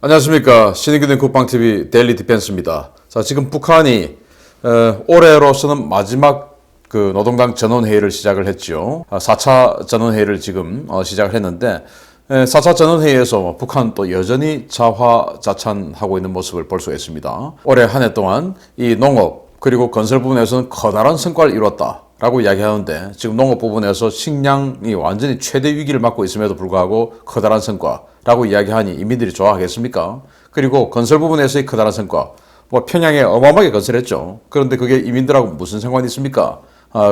안녕하십니까. 신의균의 국방TV 데일리 디펜스입니다. 자, 지금 북한이 올해로서는 마지막 노동당 전원회의를 시작을 했죠. 4차 전원회의를 지금 시작을 했는데 4차 전원회의에서 북한 또 여전히 자화자찬하고 있는 모습을 볼 수가 있습니다. 올해 한 해 동안 이 농업 그리고 건설 부분에서는 커다란 성과를 이뤘다 라고 이야기하는데, 지금 농업 부분에서 식량이 완전히 최대 위기를 맞고 있음에도 불구하고 커다란 성과라고 이야기하니 인민들이 좋아하겠습니까? 그리고 건설 부분에서의 커다란 성과, 평양에 어마어마하게 건설했죠. 그런데 그게 이민들하고 무슨 상관이 있습니까?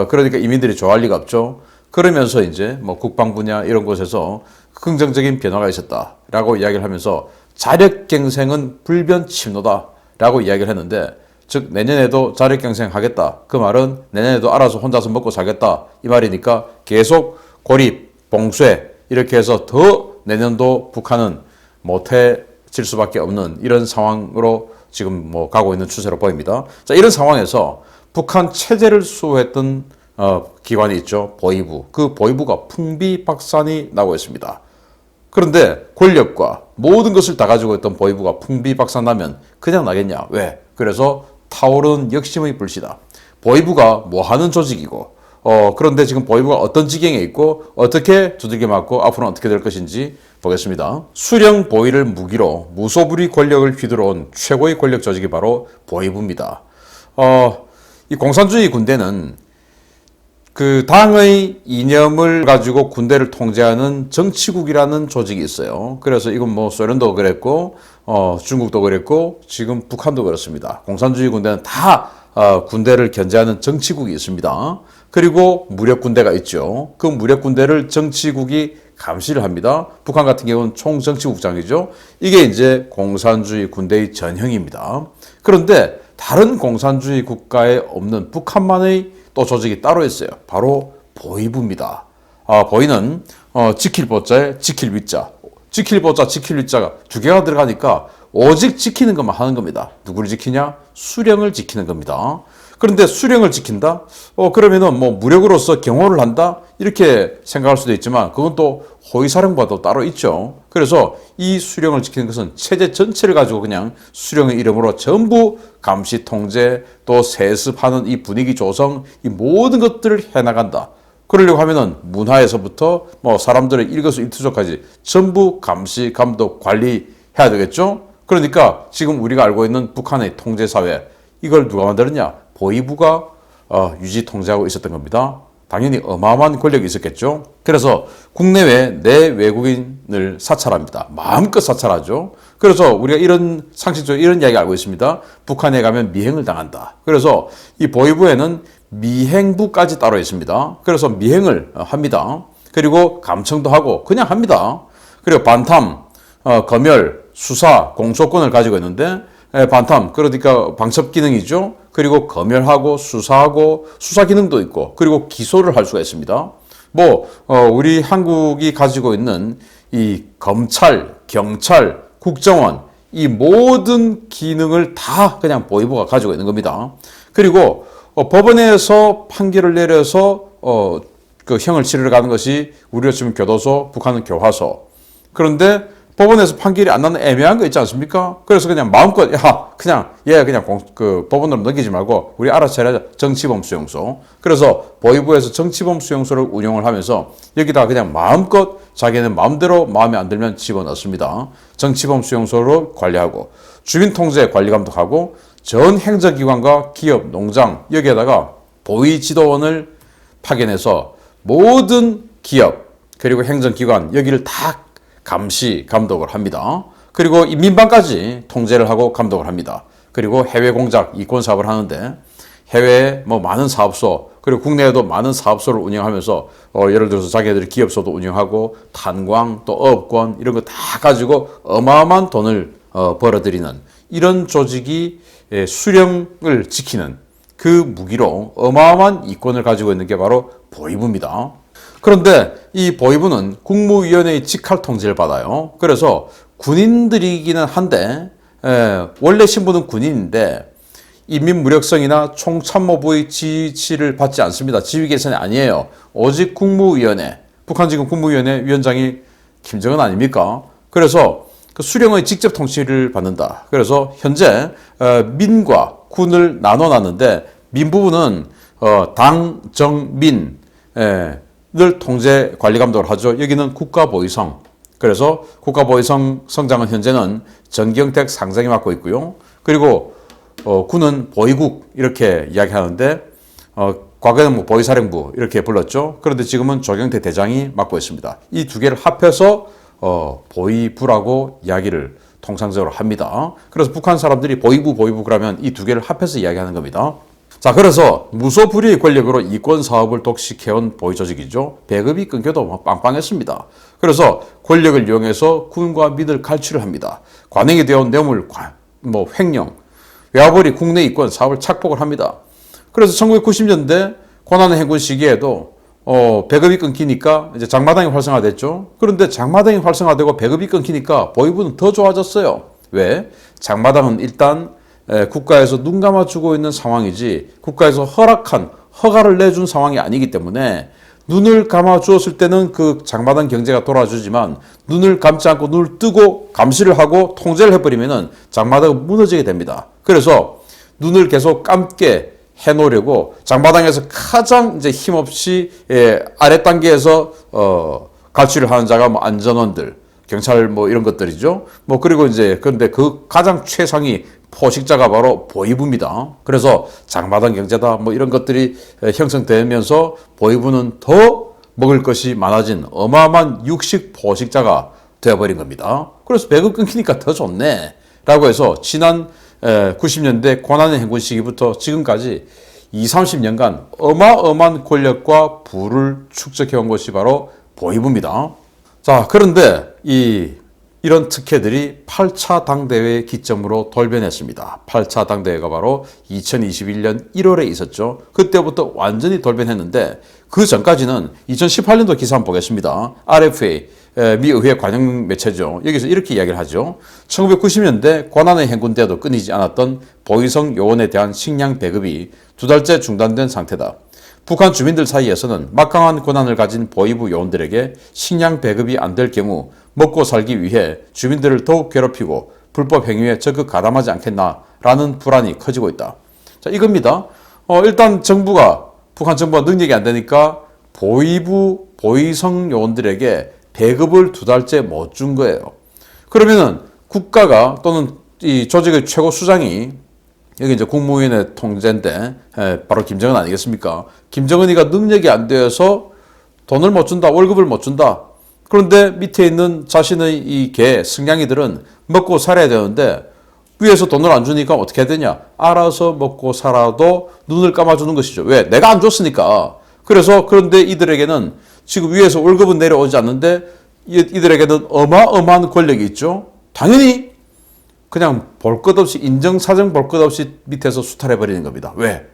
그러니까 이민들이 좋아할 리가 없죠. 그러면서 이제 국방 분야 이런 곳에서 긍정적인 변화가 있었다라고 이야기를 하면서 자력갱생은 불변침노다라고 이야기를 했는데, 즉 내년에도 자력갱생 하겠다. 그 말은 내년에도 알아서 혼자서 먹고 살겠다 이 말이니까 계속 고립, 봉쇄 이렇게 해서 더 내년도 북한은 못해질 수밖에 없는 이런 상황으로 지금 가고 있는 추세로 보입니다. 자, 이런 상황에서 북한 체제를 수호했던 기관이 있죠. 보위부. 그 보위부가 풍비박산이 나고 있습니다. 그런데 권력과 모든 것을 다 가지고 있던 보위부가 풍비박산 나면 그냥 나겠냐? 왜? 그래서 타오르는 역심의 불씨다. 보위부가 하는 조직이고, 그런데 지금 보위부가 어떤 지경에 있고 어떻게 두들겨 맞고 앞으로는 어떻게 될 것인지 보겠습니다. 수령 보위를 무기로 무소불위 권력을 휘두르온 최고의 권력 조직이 바로 보위부입니다. 이 공산주의 군대는 그 당의 이념을 가지고 군대를 통제하는 정치국이라는 조직이 있어요. 그래서 이건 소련도 그랬고, 중국도 그랬고, 지금 북한도 그렇습니다. 공산주의 군대는 다 군대를 견제하는 정치국이 있습니다. 그리고 무력군대가 있죠. 그 무력군대를 정치국이 감시를 합니다. 북한 같은 경우는 총정치국장이죠. 이게 이제 공산주의 군대의 전형입니다. 그런데 다른 공산주의 국가에 없는 북한만의 또 조직이 따로 있어요. 바로 보위부입니다. 보위는 지킬 보자에 지킬 위자, 지킬 보자, 지킬 위자가 두 개가 들어가니까 오직 지키는 것만 하는 겁니다. 누구를 지키냐? 수령을 지키는 겁니다. 그런데 수령을 지킨다? 그러면은 무력으로서 경호를 한다? 이렇게 생각할 수도 있지만 그건 또 호위사령부도 따로 있죠. 그래서 이 수령을 지키는 것은 체제 전체를 가지고 그냥 수령의 이름으로 전부 감시, 통제, 또 세습하는 이 분위기 조성, 이 모든 것들을 해나간다. 그러려고 하면은 문화에서부터 사람들의 일거수일투족까지 전부 감시, 감독, 관리해야 되겠죠. 그러니까 지금 우리가 알고 있는 북한의 통제사회, 이걸 누가 만들었냐? 보위부가 유지 통제하고 있었던 겁니다. 당연히 어마어마한 권력이 있었겠죠. 그래서 국내외 내 외국인을 사찰합니다. 마음껏 사찰하죠. 그래서 우리가 상식적으로 이런 이야기 알고 있습니다. 북한에 가면 미행을 당한다. 그래서 이 보위부에는 미행부까지 따로 있습니다. 그래서 미행을 합니다. 그리고 감청도 하고 그냥 합니다. 그리고 반탐, 검열, 수사, 공소권을 가지고 있는데, 반탐, 그러니까 방첩 기능이죠. 그리고 검열하고 수사하고 수사 기능도 있고, 그리고 기소를 할 수가 있습니다. 우리 한국이 가지고 있는 이 검찰, 경찰, 국정원, 이 모든 기능을 다 그냥 보위부가 가지고 있는 겁니다. 그리고 법원에서 판결을 내려서 그 형을 치르러 가는 것이 우리가 지금 교도소, 북한은 교화소. 그런데 법원에서 판결이 안 나는 애매한 거 있지 않습니까? 그래서 그냥 마음껏 그냥 법원으로 넘기지 말고 우리 알아서 차려자. 정치범 수용소. 그래서 보위부에서 정치범 수용소를 운영을 하면서 여기다 그냥 마음껏 자기는 마음대로 마음에 안 들면 집어넣습니다. 정치범 수용소를 관리하고 주민 통제 관리 감독하고 전 행정기관과 기업, 농장 여기에다가 보위 지도원을 파견해서 모든 기업 그리고 행정기관 여기를 다 감시, 감독을 합니다. 그리고 민방까지 통제를 하고 감독을 합니다. 그리고 해외 공작, 이권 사업을 하는데 해외에 많은 사업소, 그리고 국내에도 많은 사업소를 운영하면서 예를 들어서 자기들이 기업소도 운영하고 탄광, 또 어업권 이런 거 다 가지고 어마어마한 돈을 벌어들이는 이런 조직이 수령을 지키는 그 무기로 어마어마한 이권을 가지고 있는 게 바로 보위부입니다. 그런데 이 보위부는 국무위원회의 직할 통제를 받아요. 그래서 군인들이기는 한데 원래 신분은 군인인데 인민무력성이나 총참모부의 지시를 받지 않습니다. 지휘 계산이 아니에요. 오직 국무위원회, 북한 지금 국무위원회 위원장이 김정은 아닙니까? 그래서 그 수령의 직접 통치를 받는다. 그래서 현재 민과 군을 나눠놨는데 민 부분은 당, 정, 민을 통제 관리 감독을 하죠. 여기는 국가보위성. 그래서 국가보위성 성장은 현재는 정경택 상장이 맡고 있고요. 그리고 군은 보위국 이렇게 이야기하는데 과거에는 뭐 보위사령부 이렇게 불렀죠. 그런데 지금은 조경태 대장이 맡고 있습니다. 이 두 개를 합해서 보위부라고 이야기를 통상적으로 합니다. 그래서 북한 사람들이 보위부 그러면 이 두 개를 합해서 이야기하는 겁니다. 자, 그래서 무소불위의 권력으로 이권 사업을 독식해온 보위 조직이죠. 배급이 끊겨도 빵빵했습니다. 그래서 권력을 이용해서 군과 민을 갈취를 합니다. 관행이 되어온 뇌물, 횡령, 외화벌이 국내 이권 사업을 착복을 합니다. 그래서 1990년대 고난의 행군 시기에도 배급이 끊기니까 이제 장마당이 활성화됐죠. 그런데 장마당이 활성화되고 배급이 끊기니까 보위부는 더 좋아졌어요. 왜? 장마당은 일단 국가에서 눈 감아주고 있는 상황이지 국가에서 허가를 내준 상황이 아니기 때문에 눈을 감아주었을 때는 그 장마당 경제가 돌아주지만 눈을 감지 않고 눈을 뜨고 감시를 하고 통제를 해버리면은 장마당은 무너지게 됩니다. 그래서 눈을 계속 감게 해놓으려고 장마당에서 가장 이제 힘없이 아래 단계에서 갈취를 하는 자가 뭐 안전원들, 경찰 뭐 이런 것들이죠. 뭐 그리고 이제 그런데 그 가장 최상위 포식자가 바로 보위부입니다. 그래서 장마당 경제다 뭐 이런 것들이 형성되면서 보위부는 더 먹을 것이 많아진 어마어마한 육식 포식자가 되어버린 겁니다. 그래서 배급 끊기니까 더 좋네 라고 해서 지난 90년대 고난의 행군 시기부터 지금까지 20-30년간 어마어마한 권력과 부를 축적해온 것이 바로 보위부입니다. 자, 그런데 이런 특혜들이 8차 당대회의 기점으로 돌변했습니다. 8차 당대회가 바로 2021년 1월에 있었죠. 그때부터 완전히 돌변했는데 그 전까지는 2018년도 기사 한번 보겠습니다. RFA, 미 의회 관영 매체죠. 여기서 이렇게 이야기를 하죠. 1990년대 고난의 행군 때도 끊이지 않았던 보위성 요원에 대한 식량 배급이 2달째 중단된 상태다. 북한 주민들 사이에서는 막강한 권한을 가진 보위부 요원들에게 식량 배급이 안 될 경우 먹고 살기 위해 주민들을 더욱 괴롭히고 불법 행위에 적극 가담하지 않겠나라는 불안이 커지고 있다. 자, 이겁니다. 일단 북한 정부가 능력이 안 되니까 보위부 보위성 요원들에게 배급을 2달째 못 준 거예요. 그러면은 국가가 또는 이 조직의 최고 수장이 여기 이제 국무위원회 통제인데 바로 김정은 아니겠습니까? 김정은이가 능력이 안 되어서 돈을 못 준다, 월급을 못 준다. 그런데 밑에 있는 자신의 이 승냥이들은 먹고 살아야 되는데 위에서 돈을 안 주니까 어떻게 해야 되냐? 알아서 먹고 살아도 눈을 감아주는 것이죠. 왜? 내가 안 줬으니까. 그런데 이들에게는 지금 위에서 월급은 내려오지 않는데 이들에게는 어마어마한 권력이 있죠. 당연히 그냥 볼 것 없이 인정사정 볼 것 없이 밑에서 수탈해버리는 겁니다. 왜?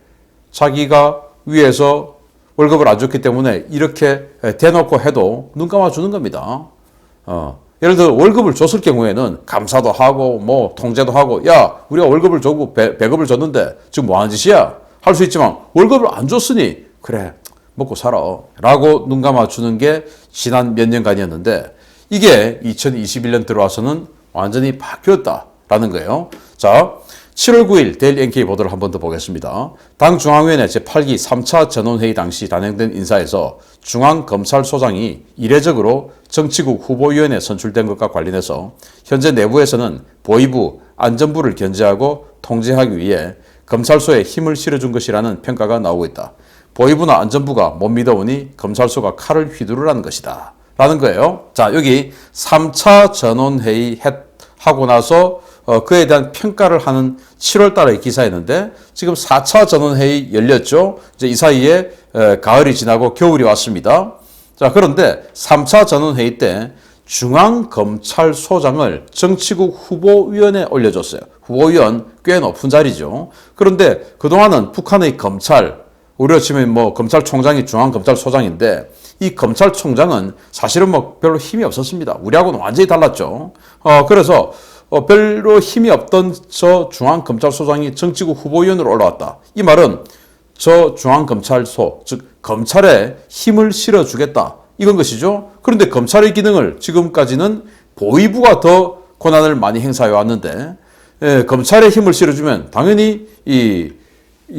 자기가 위에서 월급을 안 줬기 때문에 이렇게 대놓고 해도 눈 감아주는 겁니다. 예를 들어 월급을 줬을 경우에는 감사도 하고 뭐 통제도 하고 야 우리가 월급을 주고 배급을 줬는데 지금 뭐 하는 짓이야? 할 수 있지만 월급을 안 줬으니 그래 먹고 살아 라고 눈 감아주는 게 지난 몇 년간이었는데 이게 2021년 들어와서는 완전히 바뀌었다라는 거예요. 자, 7월 9일 데일리 NK 보도를 한 번 더 보겠습니다. 당 중앙위원회 제8기 3차 전원회의 당시 단행된 인사에서 중앙검찰소장이 이례적으로 정치국 후보위원회에 선출된 것과 관련해서 현재 내부에서는 보위부, 안전부를 견제하고 통제하기 위해 검찰소에 힘을 실어준 것이라는 평가가 나오고 있다. 보위부나 안전부가 못 믿어오니 검찰소가 칼을 휘두르라는 것이다. 라는 거예요. 자, 여기 3차 전원회의 하고 나서 그에 대한 평가를 하는 7월 달의 기사였는데 지금 4차 전원회의 열렸죠. 이제 이 사이에 가을이 지나고 겨울이 왔습니다. 자, 그런데 3차 전원회의 때 중앙검찰소장을 정치국 후보위원회에 올려줬어요. 후보위원 꽤 높은 자리죠. 그런데 그동안은 북한의 검찰, 우리로 치면 뭐 검찰총장이 중앙검찰소장인데 이 검찰총장은 사실은 뭐 별로 힘이 없었습니다. 우리하고는 완전히 달랐죠. 그래서 별로 힘이 없던 저 중앙검찰소장이 정치국 후보위원으로 올라왔다. 이 말은 저 중앙검찰소, 즉 검찰에 힘을 실어주겠다. 이건 것이죠. 그런데 검찰의 기능을 지금까지는 보위부가 더 권한을 많이 행사해 왔는데 검찰에 힘을 실어주면 당연히 이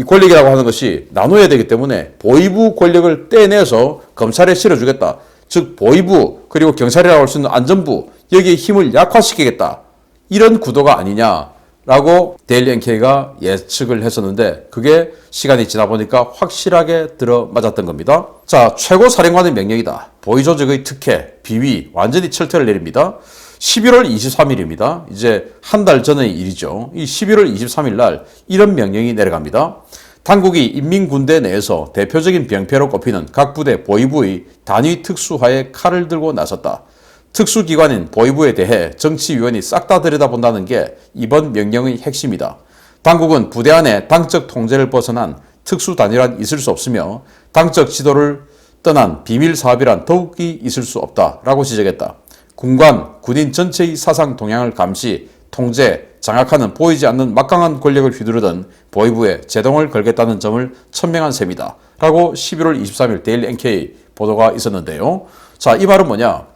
권력이라고 하는 것이 나눠야 되기 때문에 보위부 권력을 떼내서 검찰에 실어주겠다. 즉 보위부 그리고 경찰이라고 할 수 있는 안전부 여기에 힘을 약화시키겠다. 이런 구도가 아니냐라고 데일리 NK가 예측을 했었는데 그게 시간이 지나 보니까 확실하게 들어맞았던 겁니다. 자, 최고사령관의 명령이다. 보위조직의 특혜, 비위 완전히 철퇴를 내립니다. 11월 23일입니다. 이제 한 달 전의 일이죠. 이 11월 23일 날 이런 명령이 내려갑니다. 당국이 인민군대 내에서 대표적인 병폐로 꼽히는 각 부대 보위부의 단위 특수화에 칼을 들고 나섰다. 특수기관인 보위부에 대해 정치위원이 싹 다 들여다본다는 게 이번 명령의 핵심이다. 당국은 부대 안에 당적 통제를 벗어난 특수단위란 있을 수 없으며 당적 지도를 떠난 비밀 사업이란 더욱이 있을 수 없다라고 지적했다. 군관, 군인 전체의 사상 동향을 감시, 통제, 장악하는 보이지 않는 막강한 권력을 휘두르던 보위부에 제동을 걸겠다는 점을 천명한 셈이다. 라고 11월 23일 데일리 NK 보도가 있었는데요. 자, 이 말은 뭐냐?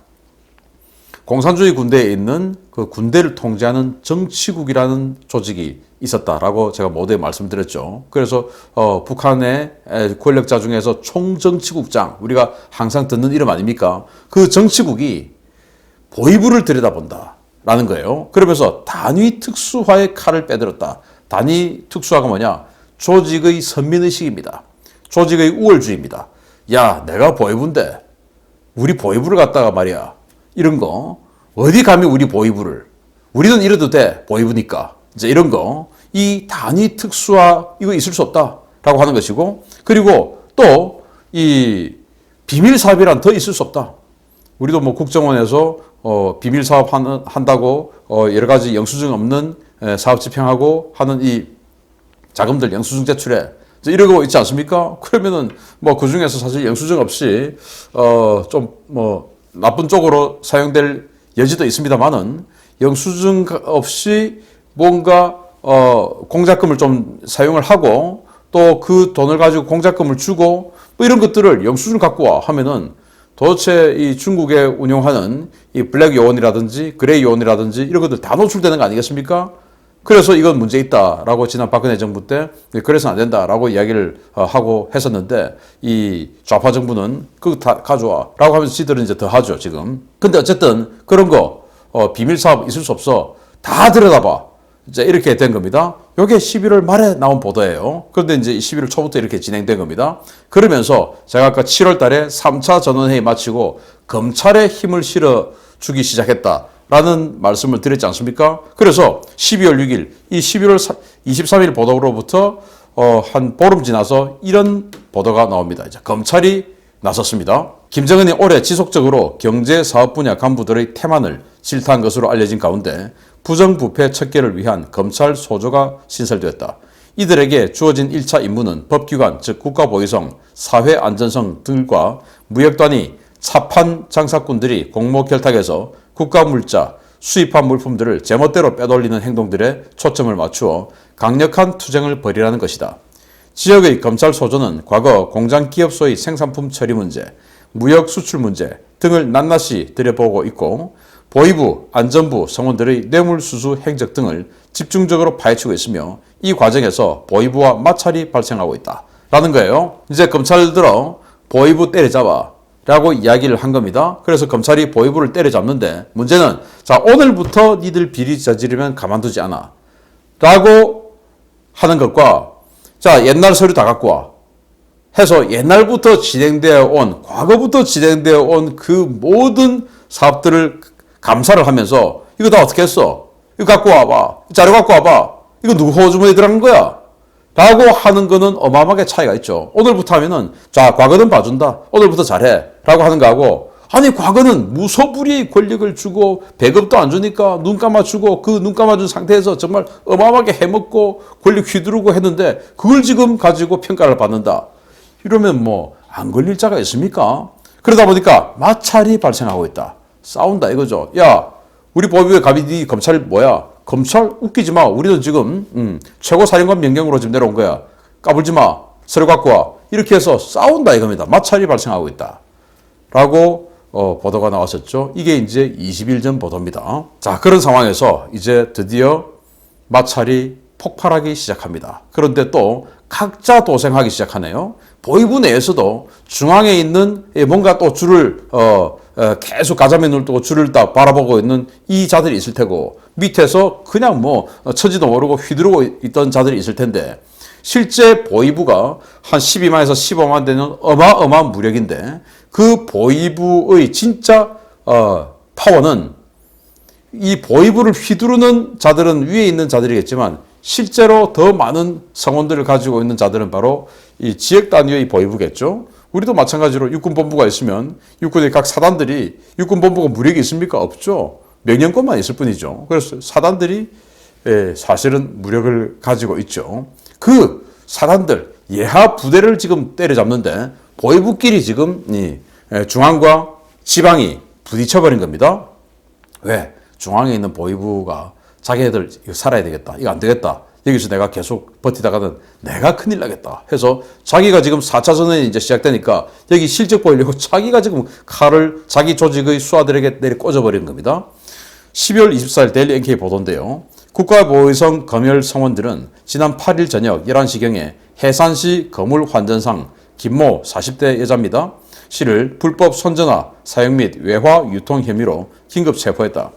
공산주의 군대에 있는 그 군대를 통제하는 정치국이라는 조직이 있었다라고 제가 모두에 말씀드렸죠. 그래서 북한의 권력자 중에서 총정치국장, 우리가 항상 듣는 이름 아닙니까? 그 정치국이 보위부를 들여다본다 라는 거예요. 그러면서 단위 특수화의 칼을 빼들었다. 단위 특수화가 뭐냐? 조직의 선민의식입니다. 조직의 우월주의입니다. 야, 내가 보위부인데 우리 보위부를 갖다가 말이야, 이런 거 어디 감히 우리 보위부를, 우리는 이래도 돼 보위부니까, 이제 이런 거, 이 단위 특수화 이거 있을 수 없다라고 하는 것이고, 그리고 또 이 비밀 사업이란 더 있을 수 없다. 우리도 뭐 국정원에서 비밀 사업 한다고 여러 가지 영수증 없는 사업 집행하고 하는 이 자금들 영수증 제출해 이러고 있지 않습니까? 그러면은 뭐 그 중에서 사실 영수증 없이 좀 뭐 나쁜 쪽으로 사용될 여지도 있습니다만은 영수증 없이 뭔가 공작금을 좀 사용을 하고 또 그 돈을 가지고 공작금을 주고 뭐 이런 것들을 영수증 갖고 와 하면은 도대체 이 중국에 운용하는 이 블랙 요원이라든지 그레이 요원이라든지 이런 것들 다 노출되는 거 아니겠습니까? 그래서 이건 문제 있다라고 지난 박근혜 정부 때 그래서는 안 된다라고 이야기를 하고 했었는데 이 좌파 정부는 그거 다 가져와라고 하면서 지들은 이제 더 하죠 지금. 근데 어쨌든 그런 거 비밀 사업 있을 수 없어. 다 들여다봐. 이제 이렇게 된 겁니다. 이게 11월 말에 나온 보도예요. 그런데 이제 11월 초부터 이렇게 진행된 겁니다. 그러면서 제가 아까 7월 달에 3차 전원회의 마치고 검찰에 힘을 실어 주기 시작했다라는 말씀을 드렸지 않습니까? 그래서 12월 6일, 이 11월 23일 보도로부터 한 보름 지나서 이런 보도가 나옵니다. 이제 검찰이 나섰습니다. 김정은이 올해 지속적으로 경제 사업 분야 간부들의 태만을 질타한 것으로 알려진 가운데 부정부패 척결을 위한 검찰 소조가 신설되었다. 이들에게 주어진 1차 임무는 법기관, 즉 국가보위성, 사회안전성 등과 무역단위, 차판 장사꾼들이 공모 결탁해서 국가물자, 수입한 물품들을 제멋대로 빼돌리는 행동들에 초점을 맞추어 강력한 투쟁을 벌이라는 것이다. 지역의 검찰 소조는 과거 공장 기업소의 생산품 처리 문제, 무역 수출 문제 등을 낱낱이 들여보고 있고 보위부, 안전부, 성원들의 뇌물수수 행적 등을 집중적으로 파헤치고 있으며 이 과정에서 보위부와 마찰이 발생하고 있다. 라는 거예요. 이제 검찰 들어 보위부 때려잡아 라고 이야기를 한 겁니다. 그래서 검찰이 보위부를 때려잡는데 문제는 자 오늘부터 니들 비리 저지르면 가만두지 않아 라고 하는 것과 자 옛날 서류 다 갖고 와 해서 옛날부터 진행되어 온 과거부터 진행되어 온 그 모든 사업들을 감사를 하면서 이거 다 어떻게 했어? 이거 갖고 와봐. 자료 갖고 와봐. 이거 누구 호주머니에 들어간 거야? 라고 하는 거는 어마어마하게 차이가 있죠. 오늘부터 하면은 자 과거는 봐준다. 오늘부터 잘해. 라고 하는 거하고 아니 과거는 무소불위의 권력을 주고 배급도 안 주니까 눈 감아주고 그 눈 감아준 상태에서 정말 어마어마하게 해먹고 권력 휘두르고 했는데 그걸 지금 가지고 평가를 받는다. 이러면 뭐 안 걸릴 자가 있습니까? 그러다 보니까 마찰이 발생하고 있다. 싸운다 이거죠. 야 우리 법위에 감히 네 검찰 뭐야? 검찰 웃기지 마. 우리는 지금 최고사령관 명령으로 지금 내려온 거야. 까불지 마. 서류 갖고 와. 이렇게 해서 싸운다 이겁니다. 마찰이 발생하고 있다. 라고 보도가 나왔었죠. 이게 이제 20일 전 보도입니다. 자, 그런 상황에서 이제 드디어 마찰이 폭발하기 시작합니다. 그런데 또 각자 도생하기 시작하네요. 보이부 내에서도 중앙에 있는 뭔가 또 줄을 계속 가자미 눈을 뜨고 줄을 딱 바라보고 있는 이 자들이 있을 테고, 밑에서 그냥 뭐 처지도 모르고 휘두르고 있던 자들이 있을 텐데, 실제 보이부가 한 12만에서 15만 되는 어마어마한 무력인데, 그 보이부의 진짜 파워는, 이 보이부를 휘두르는 자들은 위에 있는 자들이겠지만 실제로 더 많은 성원들을 가지고 있는 자들은 바로 이 지역 단위의 보이부겠죠. 우리도 마찬가지로 육군본부가 있으면 육군의 각 사단들이, 육군본부가 무력이 있습니까? 없죠. 명령권만 있을 뿐이죠. 그래서 사단들이 사실은 무력을 가지고 있죠. 그 사단들, 예하 부대를 지금 때려잡는데 보이부끼리 지금 중앙과 지방이 부딪혀버린 겁니다. 왜? 중앙에 있는 보이부가 자기네들 이거 살아야 되겠다, 이거 안 되겠다, 여기서 내가 계속 버티다가는 내가 큰일 나겠다 해서 자기가 지금 4차 전선이 이제 시작되니까 여기 실적 보이려고 자기가 지금 칼을 자기 조직의 수하들에게 내리 꽂아버린 겁니다. 12월 24일 데일리 NK 보도인데요. 국가보위성 검열 성원들은 지난 8일 저녁 11시경에 해산시 거물 환전상 김모 40대 여자입니다. 씨를 불법 선전화, 사용 및 외화 유통 혐의로 긴급 체포했다.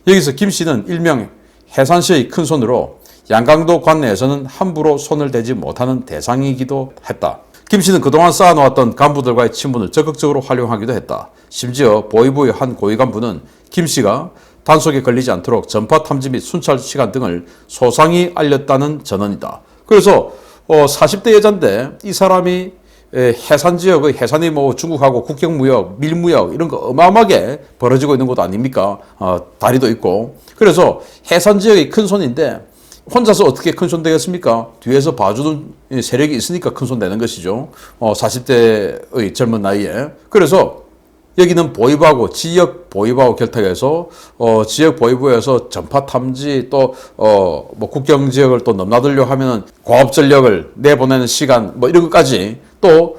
여기서 김 씨는 일명 해산시의 큰손으로 양강도 관내에서는 함부로 손을 대지 못하는 대상이기도 했다. 김 씨는 그동안 쌓아놓았던 간부들과의 친분을 적극적으로 활용하기도 했다. 심지어 보이부의 한 고위 간부는 김 씨가 단속에 걸리지 않도록 전파 탐지 및 순찰 시간 등을 소상히 알렸다는 전언이다. 그래서 40대 여잔데 이 사람이 해산 지역의 해산이 뭐 중국하고 국경무역, 밀무역 이런 거 어마어마하게 벌어지고 있는 곳 아닙니까? 다리도 있고. 그래서 해산 지역의 큰 손인데 혼자서 어떻게 큰 손 되겠습니까? 뒤에서 봐주는 세력이 있으니까 큰 손 되는 것이죠. 40대의 젊은 나이에. 그래서 여기는 보이부하고 지역 보이부하고 결탁해서 지역 보이부에서 전파 탐지 또 뭐 국경 지역을 또 넘나들려 하면은 과업 전력을 내보내는 시간 뭐 이런 것까지 또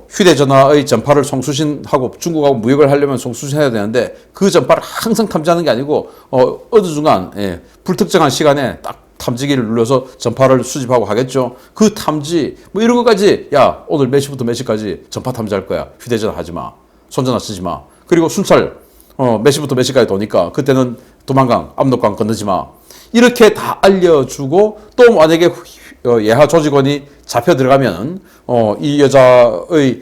휴대전화의 전파를 송수신하고 중국하고 무역을 하려면 송수신해야 되는데 그 전파를 항상 탐지하는 게 아니고 어느 순간 불특정한 시간에 딱 탐지기를 눌러서 전파를 수집하고 하겠죠. 그 탐지 뭐 이런 것까지 야 오늘 몇 시부터 몇 시까지 전파 탐지할 거야. 휴대전화 하지 마. 손전화 쓰지 마. 그리고 순찰 몇 시부터 몇 시까지 도니까 그때는 도망강, 압록강 건너지 마. 이렇게 다 알려주고 또 만약에 예하 조직원이 잡혀 들어가면 이 여자의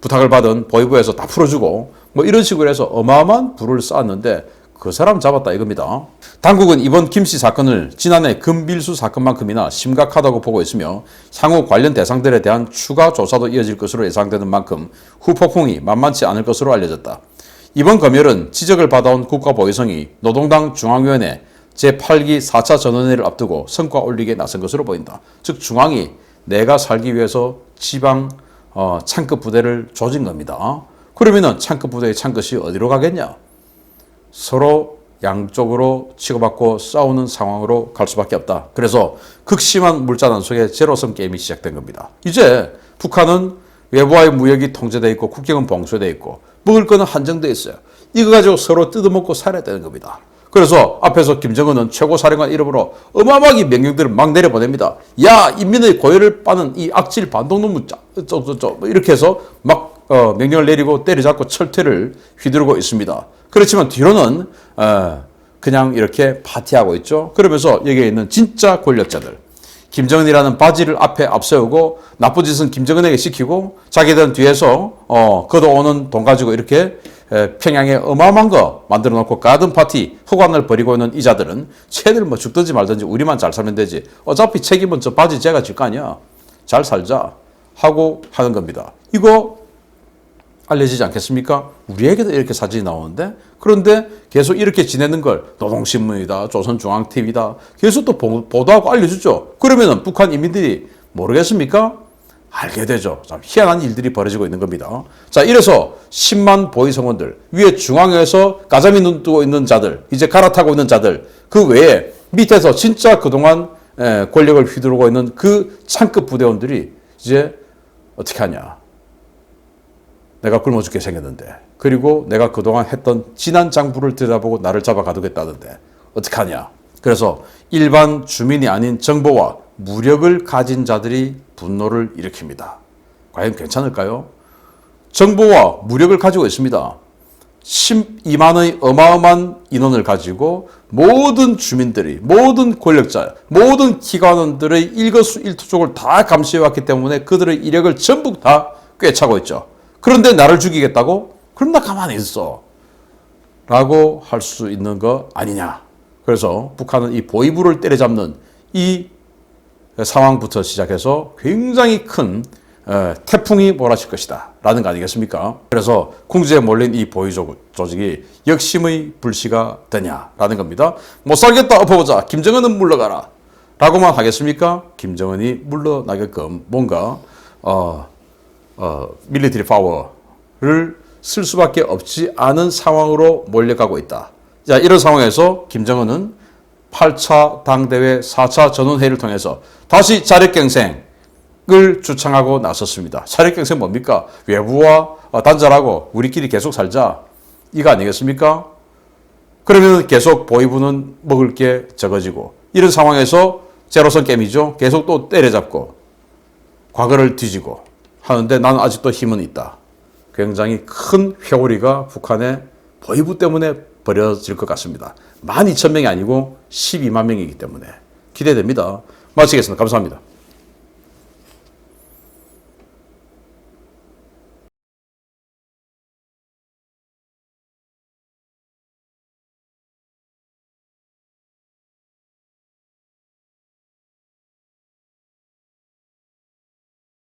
부탁을 받은 보이부에서 다 풀어주고 뭐 이런 식으로 해서 어마어마한 부를 쌓았는데 그 사람 잡았다 이겁니다. 당국은 이번 김씨 사건을 지난해 금빌수 사건만큼이나 심각하다고 보고 있으며 향후 관련 대상들에 대한 추가 조사도 이어질 것으로 예상되는 만큼 후폭풍이 만만치 않을 것으로 알려졌다. 이번 검열은 지적을 받아온 국가보위성이 노동당 중앙위원회 제8기 4차 전원회를 앞두고 성과 올리기에 나선 것으로 보인다. 즉 중앙이 내가 살기 위해서 지방 창급 부대를 조진 겁니다. 그러면은 창급 부대의 창급이 어디로 가겠냐? 서로 양쪽으로 치고받고 싸우는 상황으로 갈 수밖에 없다. 그래서 극심한 물자난 속에 제로섬 게임이 시작된 겁니다. 이제 북한은 외부와의 무역이 통제되어 있고 국경은 봉쇄되어 있고 먹을 거는 한정되어 있어요. 이거 가지고 서로 뜯어먹고 살아야 되는 겁니다. 그래서 앞에서 김정은은 최고사령관 이름으로 어마어마하게 명령들을 막 내려보냅니다. 야 인민의 고열을 빠는 이 악질 반동놈 뭐 이렇게 해서 막 명령을 내리고 때려잡고 철퇴를 휘두르고 있습니다. 그렇지만 뒤로는 그냥 이렇게 파티하고 있죠. 그러면서 여기에 있는 진짜 권력자들 김정은이라는 바지를 앞에 앞세우고 나쁜 짓은 김정은에게 시키고 자기들은 뒤에서 걷어오는 돈 가지고 이렇게 평양에 어마어마한 거 만들어 놓고 가든 파티 허관을 벌이고 있는 이자들은 쟤들 뭐 죽든지 말든지 우리만 잘 살면 되지 어차피 책임은 저 바지 제가 질 거 아니야 잘 살자 하고 하는 겁니다. 이거 알려지지 않겠습니까? 우리에게도 이렇게 사진이 나오는데 그런데 계속 이렇게 지내는 걸 노동신문이다 조선중앙TV다 계속 또 보도하고 알려주죠. 그러면은 북한 인민들이 모르겠습니까? 알게 되죠. 참 희한한 일들이 벌어지고 있는 겁니다. 자, 이래서 10만 보위성원들, 위에 중앙에서 가자미 눈 뜨고 있는 자들, 이제 갈아타고 있는 자들, 그 외에 밑에서 진짜 그동안 권력을 휘두르고 있는 그 창급 부대원들이 이제 어떻게 하냐. 내가 굶어 죽게 생겼는데, 그리고 내가 그동안 했던 진한 장부를 들여다보고 나를 잡아 가두겠다는데 어떡하냐. 그래서 일반 주민이 아닌 정보와 무력을 가진 자들이 분노를 일으킵니다. 과연 괜찮을까요? 정보와 무력을 가지고 있습니다. 12만의 어마어마한 인원을 가지고 모든 주민들이, 모든 권력자, 모든 기관원들의 일거수일투족을 다 감시해왔기 때문에 그들의 이력을 전부 다 꿰차고 있죠. 그런데 나를 죽이겠다고? 그럼 나 가만히 있어. 라고 할 수 있는 거 아니냐. 그래서 북한은 이 보위부를 때려잡는 이 상황부터 시작해서 굉장히 큰 태풍이 몰아칠 것이다 라는 거 아니겠습니까? 그래서 궁지에 몰린 이 보위 조직이 역심의 불씨가 되냐라는 겁니다. 못 살겠다, 엎어보자, 김정은은 물러가라 라고만 하겠습니까? 김정은이 물러나게끔 뭔가 밀리터리 파워를 쓸 수밖에 없지 않은 상황으로 몰려가고 있다. 자, 이런 상황에서 김정은은 8차 당대회 4차 전원회의를 통해서 다시 자력갱생을 주창하고 나섰습니다. 자력갱생 뭡니까? 외부와 단절하고 우리끼리 계속 살자. 이거 아니겠습니까? 그러면 계속 보위부는 먹을 게 적어지고, 이런 상황에서 제로섬 게임이죠. 계속 또 때려잡고 과거를 뒤지고 하는데 나는 아직도 힘은 있다. 굉장히 큰 회오리가 북한의 보위부 때문에 벌어질 것 같습니다. 12,000명이 아니고 12만 명이기 때문에 기대됩니다. 마치겠습니다. 감사합니다.